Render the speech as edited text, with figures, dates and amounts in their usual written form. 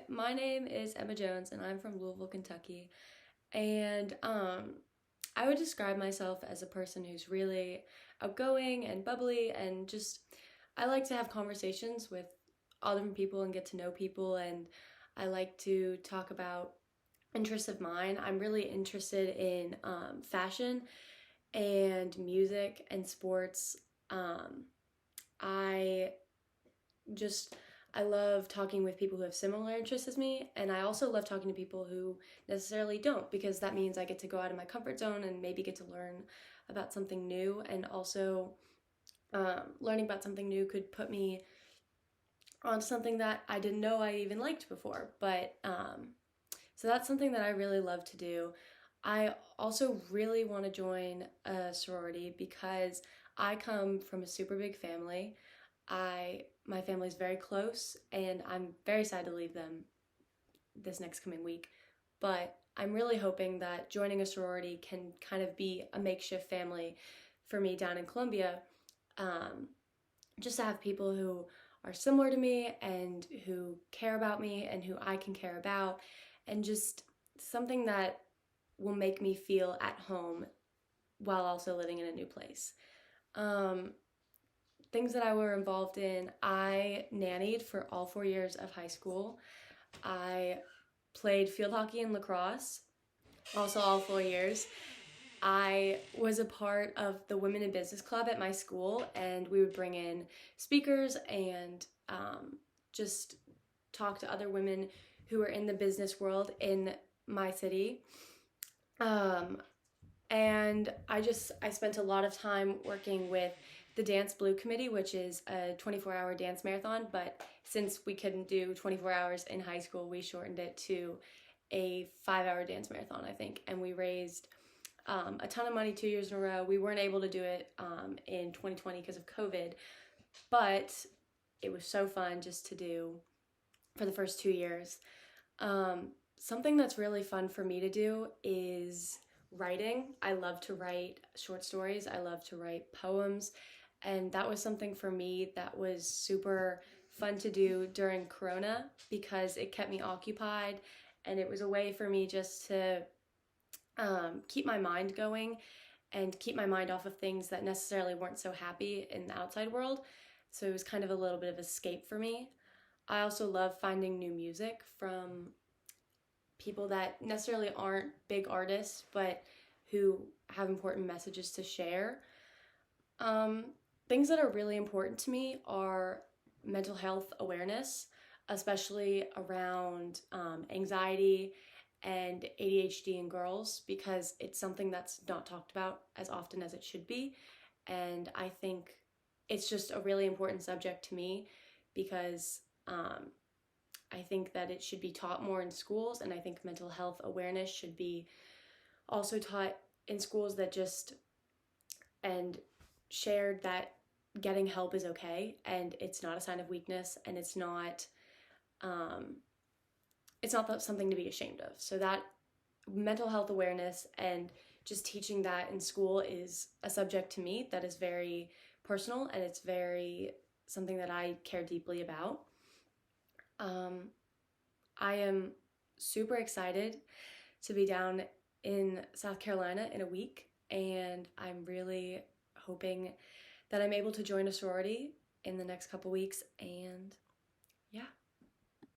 my name is Emma Jones and I'm from Louisville, Kentucky. And I would describe myself as a person who's really outgoing and bubbly and just I like to have conversations with all different people and get to know people, and I like to talk about interests of mine. I'm really interested in fashion and music and sports. I just I love talking with people who have similar interests as me, and I also love talking to people who necessarily don't, because that means I get to go out of my comfort zone and maybe get to learn about something new. And also, learning about something new could put me on something that I didn't know I even liked before. So that's something that I really love to do. I also really want to join a sorority because I come from a super big family. My family's very close, and I'm very sad to leave them this next coming week. But I'm really hoping that joining a sorority can kind of be a makeshift family for me down in Columbia, just to have people who are similar to me and who care about me and who I can care about, and just something that will make me feel at home while also living in a new place. Um, Things that I were involved in: I nannied for all 4 years of high school. I played field hockey and lacrosse, also all 4 years. I was a part of the Women in Business Club at my school, and we would bring in speakers and just talk to other women who are in the business world in my city. Um, and I spent a lot of time working with the Dance Blue Committee, which is a 24-hour dance marathon. But since we couldn't do 24 hours in high school, we shortened it to a 5-hour dance marathon, I think, and we raised a ton of money 2 years in a row. We weren't able to do it in 2020 because of COVID, but it was so fun just to do for the first 2 years. Something that's really fun for me to do is writing. I love to write short stories. I love to write poems. And that was something for me that was super fun to do during Corona because it kept me occupied, and it was a way for me just to keep my mind going and keep my mind off of things that necessarily weren't so happy in the outside world. So it was kind of a little bit of escape for me. I also love finding new music from people that necessarily aren't big artists, but who have important messages to share. Things that are really important to me are mental health awareness, especially around anxiety and ADHD in girls, because it's something that's not talked about as often as it should be. And I think it's just a really important subject to me because I think that it should be taught more in schools, and I think mental health awareness should be also taught in schools, that just and shared that getting help is okay and it's not a sign of weakness, and it's not something to be ashamed of. So that mental health awareness and just teaching that in school is a subject to me that is very personal, and it's very something that I care deeply about. I am super excited to be down in South Carolina in a week, and I'm really hoping that I'm able to join a sorority in the next couple weeks. And yeah.